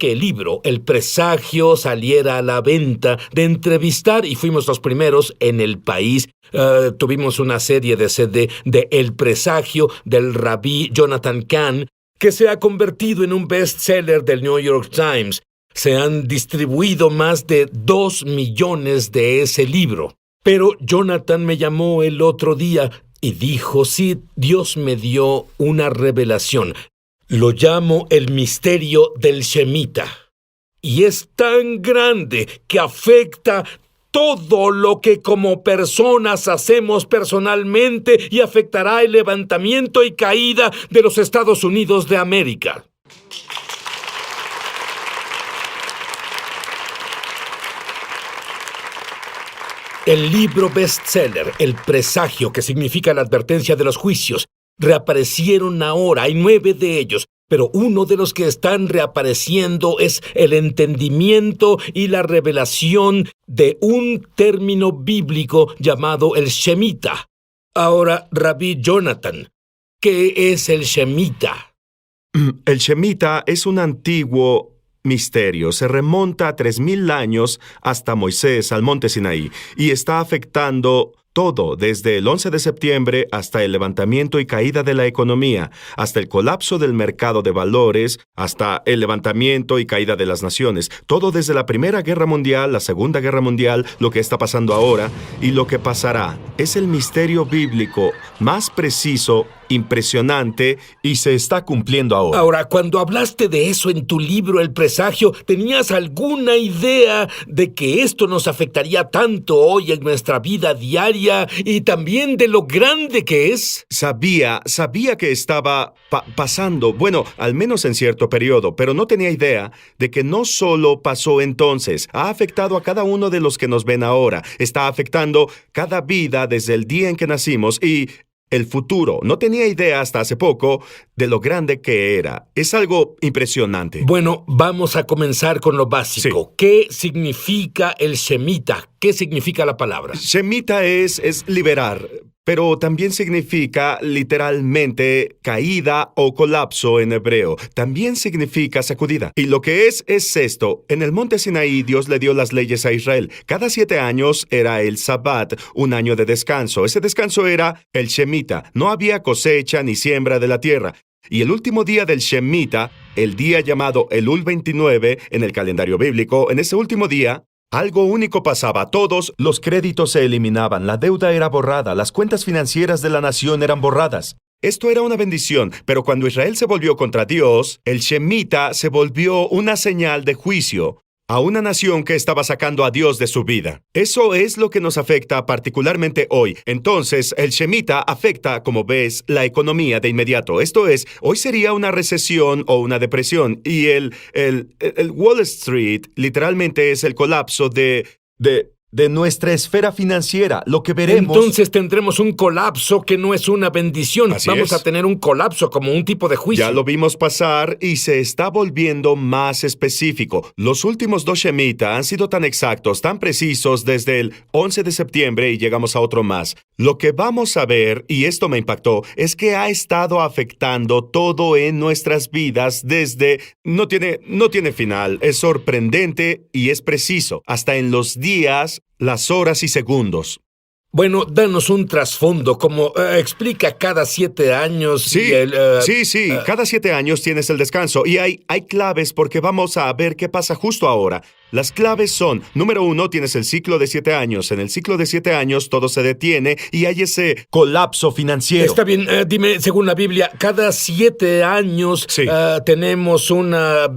que el libro El Presagio saliera a la venta, de entrevistar, y fuimos los primeros en el país. Tuvimos una serie de CD de El Presagio del rabí Jonathan Cahn, que se ha convertido en un bestseller del New York Times. Se han distribuido más de 2 millones de ese libro. Pero Jonathan me llamó el otro día y dijo, sí, Dios me dio una revelación. Lo llamo el misterio del Shemita. Y es tan grande que afecta todo lo que como personas hacemos personalmente y afectará el levantamiento y caída de los Estados Unidos de América. El libro bestseller, El Presagio, que significa la advertencia de los juicios, reaparecieron ahora. Hay 9 de ellos, pero uno de los que están reapareciendo es el entendimiento y la revelación de un término bíblico llamado el Shemita. Ahora, Rabí Jonathan, ¿qué es el Shemita? El Shemita es un antiguo misterio. Se remonta a 3000 años hasta Moisés al monte Sinaí y está afectando todo, desde el 11 de septiembre hasta el levantamiento y caída de la economía, hasta el colapso del mercado de valores, hasta el levantamiento y caída de las naciones. Todo desde la Primera Guerra Mundial, la Segunda Guerra Mundial, lo que está pasando ahora y lo que pasará. Es el misterio bíblico más preciso, impresionante, y se está cumpliendo ahora. Ahora, cuando hablaste de eso en tu libro El Presagio, ¿tenías alguna idea de que esto nos afectaría tanto hoy en nuestra vida diaria y también de lo grande que es? Sabía que estaba pasando, bueno, al menos en cierto periodo, pero no tenía idea de que no solo pasó entonces, ha afectado a cada uno de los que nos ven ahora, está afectando cada vida desde el día en que nacimos y el futuro. No tenía idea hasta hace poco de lo grande que era. Es algo impresionante. Bueno, vamos a comenzar con lo básico. Sí. ¿Qué significa el Shemita? ¿Qué significa la palabra? Shemita es liberar, pero también significa literalmente caída o colapso en hebreo. También significa sacudida. Y lo que es esto. En el monte Sinaí, Dios le dio las leyes a Israel. Cada 7 años era el Sabbat, un año de descanso. Ese descanso era el Shemita. No había cosecha ni siembra de la tierra. Y el último día del Shemita, el día llamado Elul 29 en el calendario bíblico, en ese último día, algo único pasaba. Todos los créditos se eliminaban, la deuda era borrada, las cuentas financieras de la nación eran borradas. Esto era una bendición, pero cuando Israel se volvió contra Dios, el Shemita se volvió una señal de juicio a una nación que estaba sacando a Dios de su vida. Eso es lo que nos afecta particularmente hoy. Entonces, el Shemita afecta, como ves, la economía de inmediato. Esto es, hoy sería una recesión o una depresión. Y el Wall Street literalmente es el colapso de nuestra esfera financiera. Lo que veremos... Entonces tendremos un colapso que no es una bendición. Así Vamos es. a tener un colapso como un tipo de juicio. Ya lo vimos pasar y se está volviendo más específico. Los últimos 2 Shemita han sido tan exactos, tan precisos desde el 11 de septiembre y llegamos a otro más. Lo que vamos a ver, y esto me impactó, es que ha estado afectando todo en nuestras vidas desde... No tiene final. Es sorprendente y es preciso. Hasta en los días, las horas y segundos. Bueno, danos un trasfondo, como explica cada 7 años. Sí, cada 7 años tienes el descanso y hay claves porque vamos a ver qué pasa justo ahora. Las claves son, número 1, tienes el ciclo de 7 años. En el ciclo de 7 años todo se detiene y hay ese colapso financiero. Está bien, dime, según la Biblia, cada 7 años Sí. Tenemos una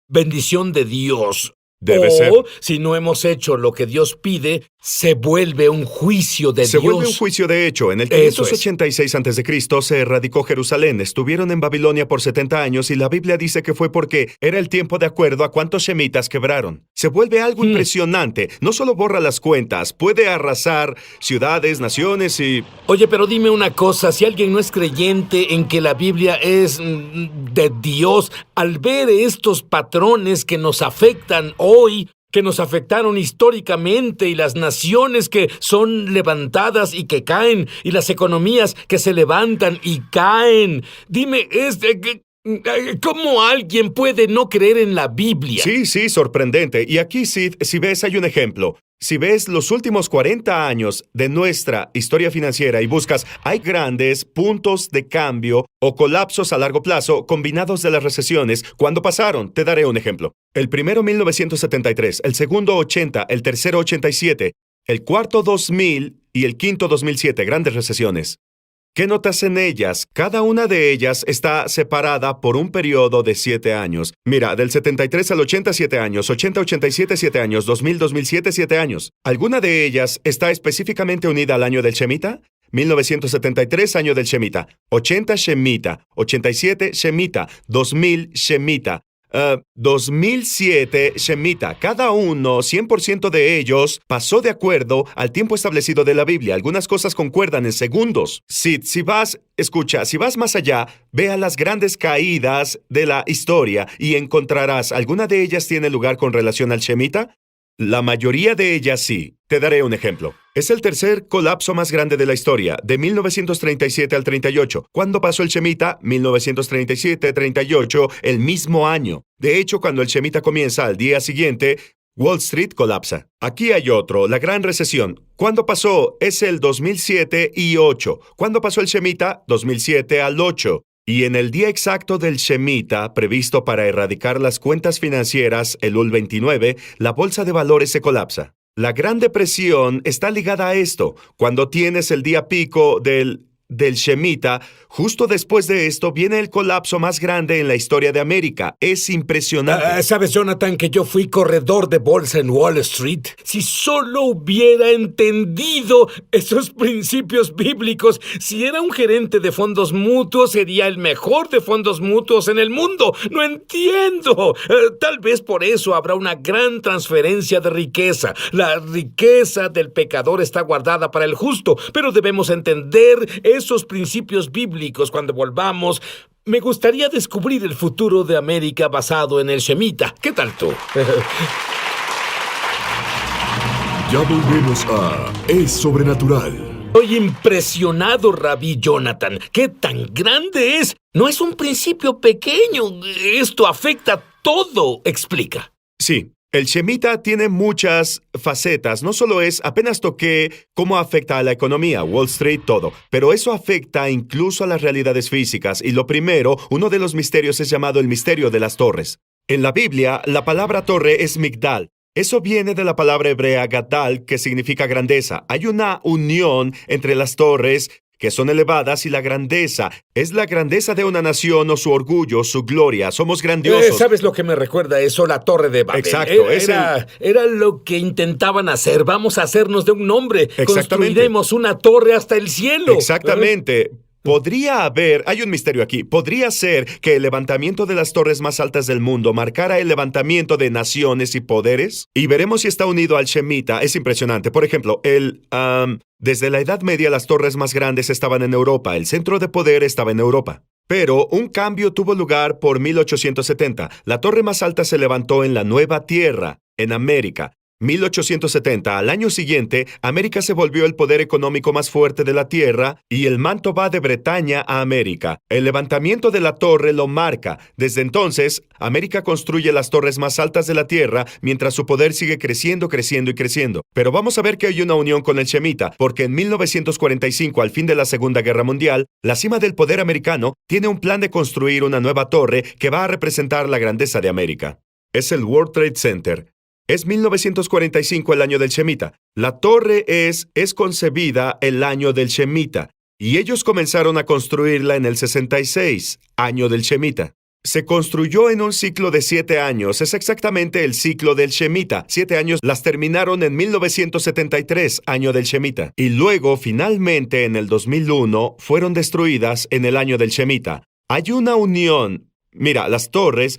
bendición de Dios. Debe ser. Si no hemos hecho lo que Dios pide, se vuelve un juicio de Se Dios. vuelve un juicio de hecho. En el Eso es. 586 a.C. se erradicó Jerusalén. Estuvieron en Babilonia por 70 años y la Biblia dice que fue porque era el tiempo de acuerdo a cuántos shemitas quebraron. Se vuelve algo impresionante. No solo borra las cuentas, puede arrasar ciudades, naciones y... Oye, pero dime una cosa, si alguien no es creyente en que la Biblia es de Dios, al ver estos patrones que nos afectan hoy, que nos afectaron históricamente, y las naciones que son levantadas y que caen, y las economías que se levantan y caen, dime, ¿Cómo alguien puede no creer en la Biblia? Sí, sorprendente. Y aquí, Sid, si ves, hay un ejemplo. Si ves los últimos 40 años de nuestra historia financiera y buscas, hay grandes puntos de cambio o colapsos a largo plazo combinados de las recesiones. ¿Cuándo pasaron? Te daré un ejemplo. El primero 1973, el segundo 80, el tercero 87, el cuarto 2000 y el quinto 2007, grandes recesiones. ¿Qué notas en ellas? Cada una de ellas está separada por un periodo de 7 años. Mira, del 73 al 80, 7 años, 80, 87, 7 años, 2000, 2007, 7 años. ¿Alguna de ellas está específicamente unida al año del Shemitah? 1973, año del Shemitah. 80, Shemitah. 87, Shemitah. 2000, Shemitah. 2007, Shemitah. Cada uno, 100% de ellos, pasó de acuerdo al tiempo establecido de la Biblia. Algunas cosas concuerdan en segundos. Si vas más allá, ve a las grandes caídas de la historia y encontrarás, ¿alguna de ellas tiene lugar con relación al Shemitah? La mayoría de ellas sí. Te daré un ejemplo. Es el tercer colapso más grande de la historia, de 1937 al 38. ¿Cuándo pasó el Shemitah? 1937-38, el mismo año. De hecho, cuando el Shemitah comienza al día siguiente, Wall Street colapsa. Aquí hay otro, la Gran Recesión. ¿Cuándo pasó? Es el 2007 y 8. ¿Cuándo pasó el Shemitah? 2007 al 8. Y en el día exacto del Shemitah, previsto para erradicar las cuentas financieras, el UL 29, la bolsa de valores se colapsa. La Gran Depresión está ligada a esto. Cuando tienes el día pico del Shemitah, justo después de esto viene el colapso más grande en la historia de América. Es impresionante. ¿Sabes, Jonathan, que yo fui corredor de bolsa en Wall Street? Si solo hubiera entendido esos principios bíblicos, si era un gerente de fondos mutuos, sería el mejor de fondos mutuos en el mundo. No entiendo. Tal vez por eso habrá una gran transferencia de riqueza. La riqueza del pecador está guardada para el justo, pero debemos entender esos principios bíblicos cuando volvamos. Me gustaría descubrir el futuro de América basado en el Shemitah. ¿Qué tal tú? Ya volvemos a Es Sobrenatural. Estoy impresionado, Rabí Jonathan. ¿Qué tan grande es? No es un principio pequeño. Esto afecta todo. Explica. Sí. El Shemitah tiene muchas facetas. No solo apenas toqué cómo afecta a la economía, Wall Street, todo, pero eso afecta incluso a las realidades físicas. Y lo primero, uno de los misterios es llamado el misterio de las torres. En la Biblia, la palabra torre es Migdal. Eso viene de la palabra hebrea Gadal, que significa grandeza. Hay una unión entre las torres que son elevadas y la grandeza. Es la grandeza de una nación o su orgullo, su gloria. Somos grandiosos. ¿Sabes lo que me recuerda eso? La Torre de Babel. Exacto. Era lo que intentaban hacer. Vamos a hacernos de un nombre. Exactamente. Construiremos una torre hasta el cielo. Exactamente. Hay un misterio aquí, podría ser que el levantamiento de las torres más altas del mundo marcara el levantamiento de naciones y poderes. Y veremos si está unido al Shemitah. Es impresionante. Por ejemplo, desde la Edad Media las torres más grandes estaban en Europa, el centro de poder estaba en Europa. Pero un cambio tuvo lugar por 1870. La torre más alta se levantó en la Nueva Tierra, en América. 1870, al año siguiente, América se volvió el poder económico más fuerte de la Tierra y el manto va de Bretaña a América. El levantamiento de la torre lo marca. Desde entonces, América construye las torres más altas de la Tierra mientras su poder sigue creciendo, creciendo y creciendo. Pero vamos a ver que hay una unión con el Shemitah, porque en 1945, al fin de la Segunda Guerra Mundial, la cima del poder americano tiene un plan de construir una nueva torre que va a representar la grandeza de América. Es el World Trade Center. Es 1945 el año del Shemitah. La torre es concebida el año del Shemitah. Y ellos comenzaron a construirla en el 66, año del Shemitah. Se construyó en un ciclo de 7 años. Es exactamente el ciclo del Shemitah. 7 años las terminaron en 1973, año del Shemitah. Y luego, finalmente, en el 2001, fueron destruidas en el año del Shemitah. Hay una unión. Mira, las torres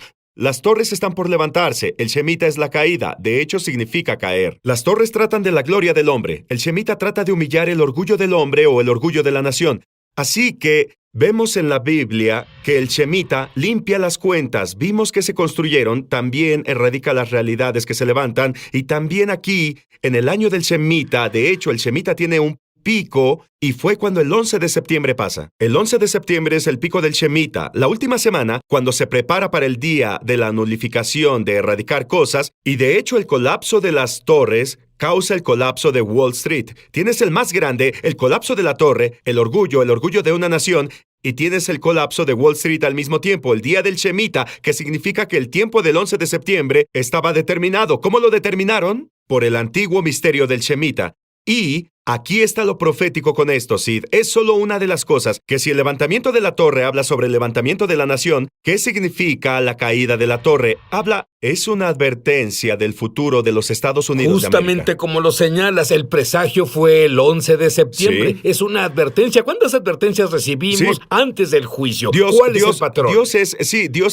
están por levantarse. El Shemitah es la caída. De hecho, significa caer. Las torres tratan de la gloria del hombre. El Shemitah trata de humillar el orgullo del hombre o el orgullo de la nación. Así que vemos en la Biblia que el Shemitah limpia las cuentas. Vimos que se construyeron, también erradica las realidades que se levantan. Y también aquí, en el año del Shemitah, de hecho, el Shemitah tiene un pico y fue cuando el 11 de septiembre pasa. El 11 de septiembre es el pico del Shemitah, la última semana cuando se prepara para el día de la nulificación de erradicar cosas, y de hecho el colapso de las torres causa el colapso de Wall Street. Tienes el más grande, el colapso de la torre, el orgullo de una nación, y tienes el colapso de Wall Street al mismo tiempo, el día del Shemitah, que significa que el tiempo del 11 de septiembre estaba determinado. ¿Cómo lo determinaron? Por el antiguo misterio del Shemitah. Y aquí está lo profético con esto, Sid. Es solo una de las cosas, que si el levantamiento de la torre habla sobre el levantamiento de la nación, ¿qué significa la caída de la torre? Es una advertencia del futuro de los Estados Unidos de América. Justamente como lo señalas, el presagio fue el 11 de septiembre. Sí. Es una advertencia. ¿Cuántas advertencias recibimos antes del juicio? ¿Cuál es el patrón? Dios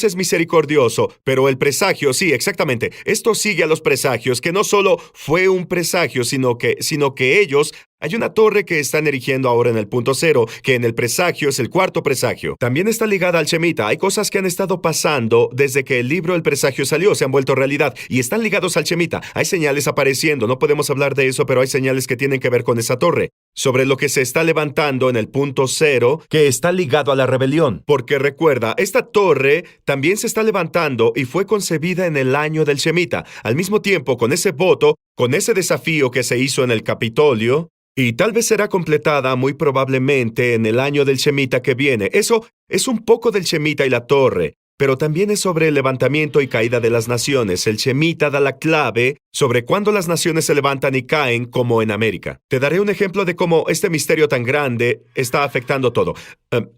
es misericordioso, pero el presagio, sí, exactamente. Esto sigue a los presagios, que no solo fue un presagio, sino que ellos... Hay una torre que están erigiendo ahora en el punto cero, que en el presagio es el cuarto presagio. También está ligada al Shemitah. Hay cosas que han estado pasando desde que el libro El Presagio salió, se han vuelto realidad y están ligados al Shemitah. Hay señales apareciendo, no podemos hablar de eso, pero hay señales que tienen que ver con esa torre. Sobre lo que se está levantando en el punto cero, que está ligado a la rebelión. Porque recuerda, esta torre también se está levantando y fue concebida en el año del Shemitah. Al mismo tiempo, con ese voto, con ese desafío que se hizo en el Capitolio, y tal vez será completada muy probablemente en el año del Shemitah que viene. Eso es un poco del Shemitah y la torre, pero también es sobre el levantamiento y caída de las naciones. El Shemitah da la clave sobre cuándo las naciones se levantan y caen, como en América. Te daré un ejemplo de cómo este misterio tan grande está afectando todo.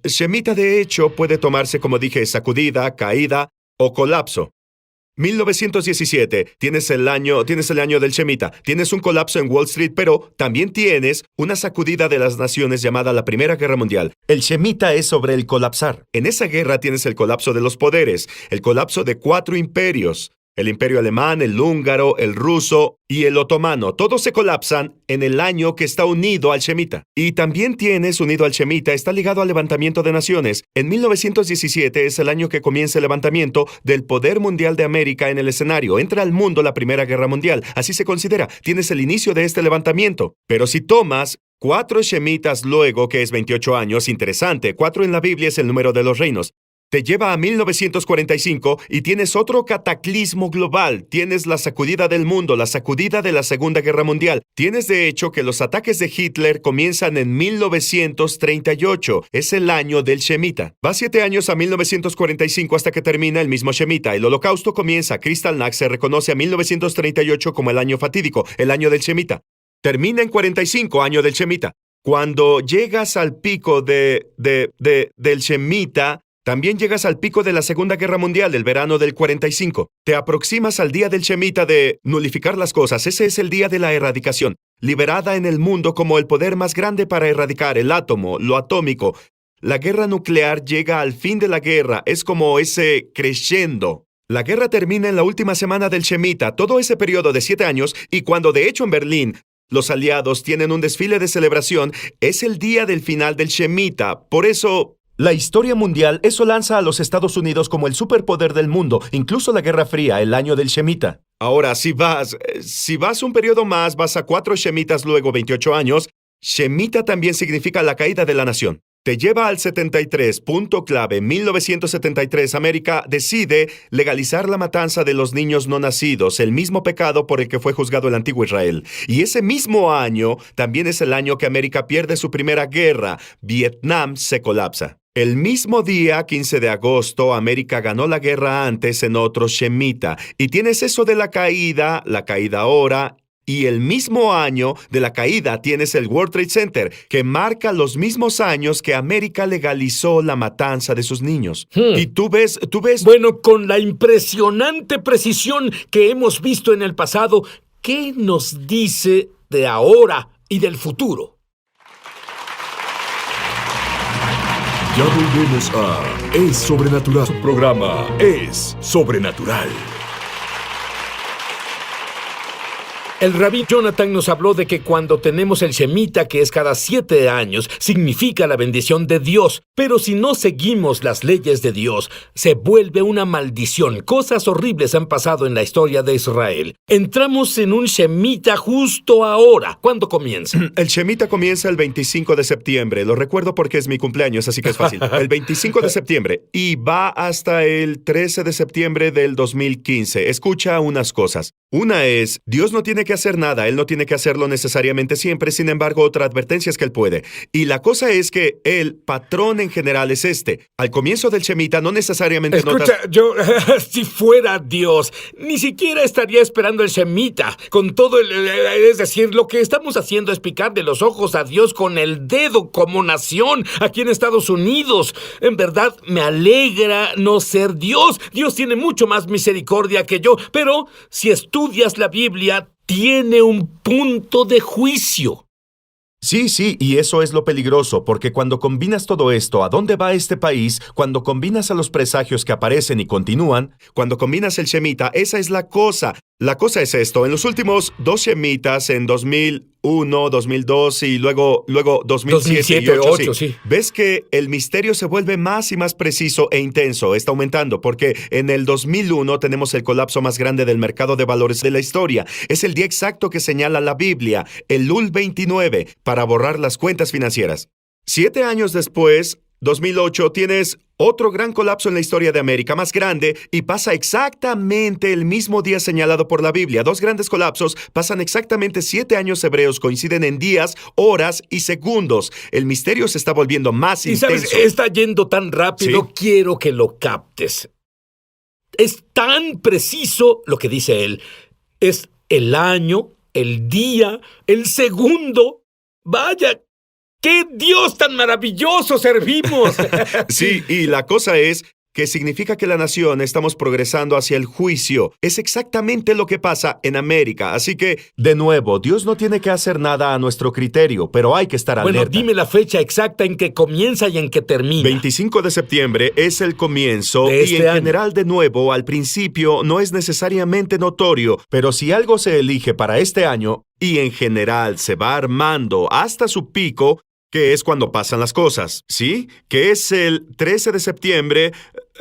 Shemitah, de hecho, puede tomarse, como dije, sacudida, caída o colapso. 1917, tienes el año del Shemitah, tienes un colapso en Wall Street, pero también tienes una sacudida de las naciones llamada la Primera Guerra Mundial. El Shemitah es sobre el colapsar. En esa guerra tienes el colapso de los poderes, el colapso de 4 imperios. El imperio alemán, el húngaro, el ruso y el otomano. Todos se colapsan en el año que está unido al Shemitah. Y también tienes unido al Shemitah, está ligado al levantamiento de naciones. En 1917 es el año que comienza el levantamiento del poder mundial de América en el escenario. Entra al mundo la Primera Guerra Mundial. Así se considera. Tienes el inicio de este levantamiento. Pero si tomas 4 Shemitahs luego, que es 28 años, interesante. 4 en la Biblia es el número de los reinos. Te lleva a 1945 y tienes otro cataclismo global. Tienes la sacudida del mundo, la sacudida de la Segunda Guerra Mundial. Tienes de hecho que los ataques de Hitler comienzan en 1938. Es el año del Shemitah. Va 7 años a 1945 hasta que termina el mismo Shemitah. El Holocausto comienza. Kristallnacht se reconoce a 1938 como el año fatídico, el año del Shemitah. Termina en 45, año del Shemitah. Cuando llegas al pico del Shemitah, también llegas al pico de la Segunda Guerra Mundial del verano del 45. Te aproximas al día del Shemitah de nulificar las cosas. Ese es el día de la erradicación, liberada en el mundo como el poder más grande para erradicar el átomo, lo atómico. La guerra nuclear llega al fin de la guerra. Es como ese crescendo. La guerra termina en la última semana del Shemitah, todo ese periodo de 7 años, y cuando de hecho en Berlín los aliados tienen un desfile de celebración, es el día del final del Shemitah. Por eso... La historia mundial, eso lanza a los Estados Unidos como el superpoder del mundo, incluso la Guerra Fría, el año del Shemitah. Ahora, si vas un periodo más, vas a 4 Shemitahs, luego 28 años, Shemitah también significa la caída de la nación. Te lleva al 73, punto clave. 1973, América decide legalizar la matanza de los niños no nacidos, el mismo pecado por el que fue juzgado el antiguo Israel. Y ese mismo año también es el año que América pierde su primera guerra. Vietnam se colapsa. El mismo día, 15 de agosto, América ganó la guerra antes en otro Shemitah. Y tienes eso de la caída ahora. Y el mismo año de la caída tienes el World Trade Center, que marca los mismos años que América legalizó la matanza de sus niños. Y tú ves... Bueno, con la impresionante precisión que hemos visto en el pasado, ¿qué nos dice de ahora y del futuro? Ya volvemos a Es Sobrenatural. Su programa Es Sobrenatural. El rabí Jonathan nos habló de que cuando tenemos el Shemitah, que es cada 7 años, significa la bendición de Dios. Pero si no seguimos las leyes de Dios, se vuelve una maldición. Cosas horribles han pasado en la historia de Israel. Entramos en un Shemitah justo ahora. ¿Cuándo comienza? El Shemitah comienza el 25 de septiembre. Lo recuerdo porque es mi cumpleaños, así que es fácil. El 25 de septiembre y va hasta el 13 de septiembre del 2015. Escucha unas cosas. Una es, Dios no tiene que hacer nada, Él no tiene que hacerlo necesariamente siempre, sin embargo, otra advertencia es que Él puede. Y la cosa es que el patrón en general es este. Al comienzo del Shemitah no necesariamente Escucha, yo, si fuera Dios, ni siquiera estaría esperando el Shemitah. Con todo es decir, lo que estamos haciendo es picarle los ojos a Dios con el dedo como nación aquí en Estados Unidos. En verdad, me alegra no ser Dios. Dios tiene mucho más misericordia que yo, pero si estudias la Biblia, tiene un punto de juicio. Sí, y eso es lo peligroso, porque cuando combinas todo esto, ¿a dónde va este país? Cuando combinas a los presagios que aparecen y continúan, cuando combinas el Shemitah, esa es la cosa. La cosa es esto, en los últimos 2 Shemitahs, en 2001, 2002 y luego 2007 y 2008, sí. Ves que el misterio se vuelve más y más preciso e intenso, está aumentando, porque en el 2001 tenemos el colapso más grande del mercado de valores de la historia. Es el día exacto que señala la Biblia, el Elul 29, para borrar las cuentas financieras. 7 años después, 2008, tienes otro gran colapso en la historia de América, más grande, y pasa exactamente el mismo día señalado por la Biblia. 2 grandes colapsos pasan exactamente 7 años hebreos, coinciden en días, horas y segundos. El misterio se está volviendo más intenso. Y sabes, está yendo tan rápido, ¿Sí? Quiero que lo captes. Es tan preciso lo que dice él. Es el año, el día, el segundo. ¡Vaya! ¡Qué Dios tan maravilloso servimos! Sí, y la cosa es que significa que la nación estamos progresando hacia el juicio. Es exactamente lo que pasa en América. Así que, de nuevo, Dios no tiene que hacer nada a nuestro criterio, pero hay que estar alerta. Bueno, dime la fecha exacta en que comienza y en que termina. 25 de septiembre es el comienzo de este y en año. general, de nuevo, al principio no es necesariamente notorio, pero si algo se elige para este año y en general se va armando hasta su pico, que es cuando pasan las cosas, ¿sí? Que es el 13 de septiembre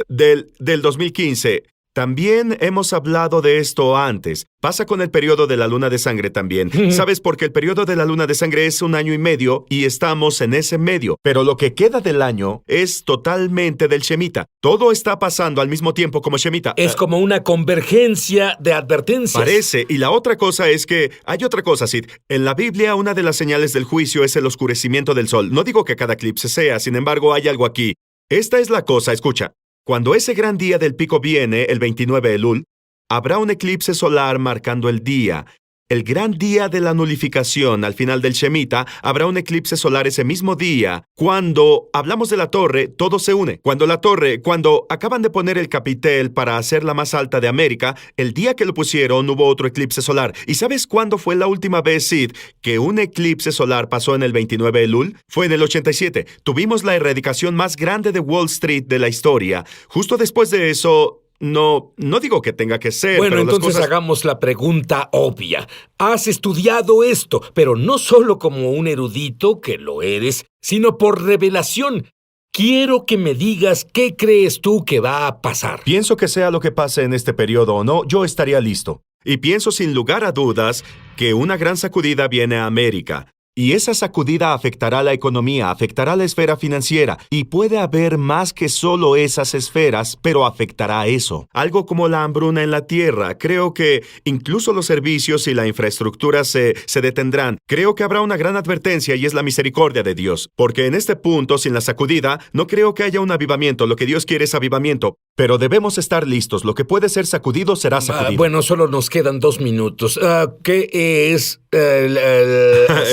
del 2015. También hemos hablado de esto antes. Pasa con el periodo de la luna de sangre también. ¿Sabes? Porque el periodo de la luna de sangre es 1 año y medio y estamos en ese medio. Pero lo que queda del año es totalmente del Shemitah. Todo está pasando al mismo tiempo como Shemitah. Es como una convergencia de advertencias. Parece. Y la otra cosa es que hay otra cosa, Sid. En la Biblia, una de las señales del juicio es el oscurecimiento del sol. No digo que cada eclipse sea, sin embargo, hay algo aquí. Esta es la cosa, escucha. Cuando ese gran día del pico viene, el 29 Elul, habrá un eclipse solar marcando el día. El gran día de la nulificación, al final del Shemitah, habrá un eclipse solar ese mismo día. Cuando hablamos de la torre, todo se une. Cuando acaban de poner el capitel para hacerla más alta de América, el día que lo pusieron hubo otro eclipse solar. ¿Y sabes cuándo fue la última vez, Sid, que un eclipse solar pasó en el 29 Elul? Fue en el 87. Tuvimos la erradicación más grande de Wall Street de la historia. Justo después de eso... No digo que tenga que ser, bueno, pero entonces las cosas... hagamos la pregunta obvia. Has estudiado esto, pero no solo como un erudito, que lo eres, sino por revelación. Quiero que me digas qué crees tú que va a pasar. Pienso que sea lo que pase en este periodo o no, yo estaría listo. Y pienso sin lugar a dudas que una gran sacudida viene a América. Y esa sacudida afectará la economía, afectará la esfera financiera, y puede haber más que solo esas esferas, pero afectará eso. Algo como la hambruna en la tierra. Creo que incluso los servicios y la infraestructura se detendrán. Creo que habrá una gran advertencia y es la misericordia de Dios. Porque en este punto, sin la sacudida, no creo que haya un avivamiento. Lo que Dios quiere es avivamiento. Pero debemos estar listos. Lo que puede ser sacudido será sacudido. Bueno, solo nos quedan 2 minutos. ¿Qué es el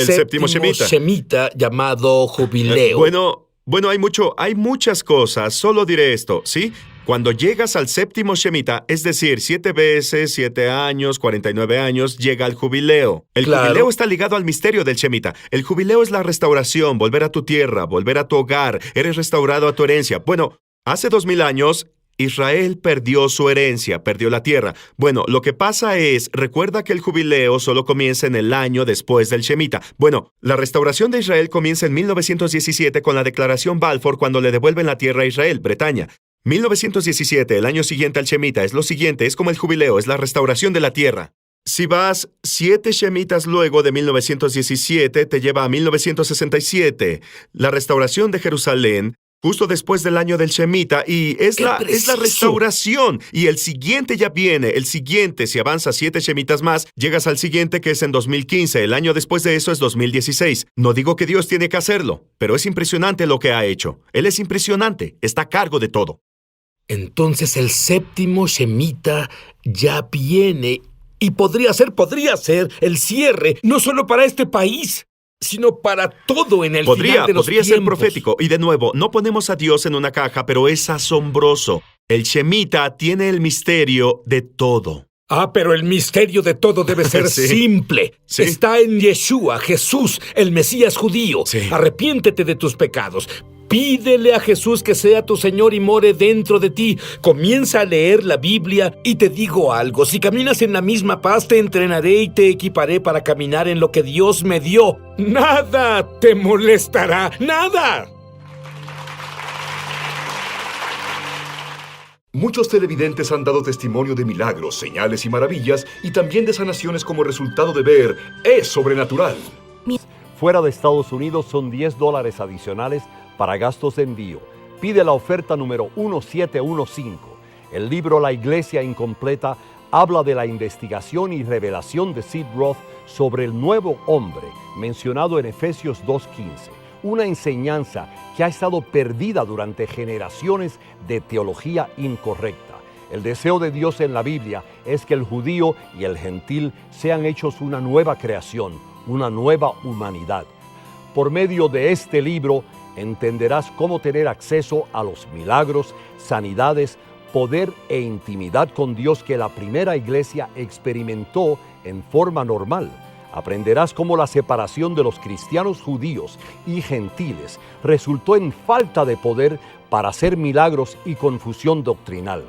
séptimo Shemitah llamado jubileo? Bueno, hay muchas cosas. Solo diré esto, ¿sí? Cuando llegas al séptimo Shemitah, es decir, 7 veces, 7 años, 49 años, llega el jubileo. El jubileo está ligado al misterio del Shemitah. El jubileo es la restauración, volver a tu tierra, volver a tu hogar. Eres restaurado a tu herencia. Bueno, hace 2000 años... Israel perdió su herencia, perdió la tierra. Bueno, lo que pasa es, recuerda que el jubileo solo comienza en el año después del Shemitah. Bueno, la restauración de Israel comienza en 1917 con la Declaración Balfour cuando le devuelven la tierra a Israel, Bretaña. 1917, el año siguiente al Shemitah, es lo siguiente, es como el jubileo, es la restauración de la tierra. Si vas 7 Shemitas luego de 1917, te lleva a 1967, la restauración de Jerusalén, justo después del año del Shemitah, y es la restauración. Y el siguiente ya viene, el siguiente, si avanzas 7 Shemitas más, llegas al siguiente que es en 2015, el año después de eso es 2016. No digo que Dios tiene que hacerlo, pero es impresionante lo que ha hecho. Él es impresionante, está a cargo de todo. Entonces el séptimo Shemitah ya viene y podría ser el cierre, no solo para este país, sino para todo en el final de los Podría ser tiempos. profético. Y de nuevo, no ponemos a Dios en una caja, pero es asombroso. El Shemitah tiene el misterio de todo. Pero el misterio de todo debe ser Sí. simple. Sí. Está en Yeshua, Jesús, el Mesías judío. Sí. Arrepiéntete de tus pecados. Pídele a Jesús que sea tu Señor y more dentro de ti. Comienza a leer la Biblia y te digo algo. Si caminas en la misma paz, te entrenaré y te equiparé para caminar en lo que Dios me dio. Nada te molestará. ¡Nada! Muchos televidentes han dado testimonio de milagros, señales y maravillas, y también de sanaciones como resultado de ver Es Sobrenatural. Fuera de Estados Unidos son $10 adicionales para gastos de envío. Pide la oferta número 1715. El libro La Iglesia Incompleta habla de la investigación y revelación de Sid Roth sobre el nuevo hombre mencionado en Efesios 2:15. Una enseñanza que ha estado perdida durante generaciones de teología incorrecta. El deseo de Dios en la Biblia es que el judío y el gentil sean hechos una nueva creación, una nueva humanidad. Por medio de este libro entenderás cómo tener acceso a los milagros, sanidades, poder e intimidad con Dios que la primera iglesia experimentó en forma normal. Aprenderás cómo la separación de los cristianos judíos y gentiles resultó en falta de poder para hacer milagros y confusión doctrinal.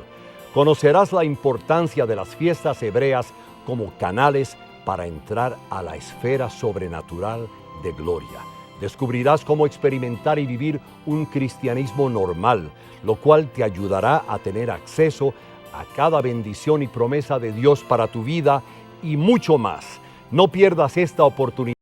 Conocerás la importancia de las fiestas hebreas como canales para entrar a la esfera sobrenatural de gloria. Descubrirás cómo experimentar y vivir un cristianismo normal, lo cual te ayudará a tener acceso a cada bendición y promesa de Dios para tu vida y mucho más. No pierdas esta oportunidad.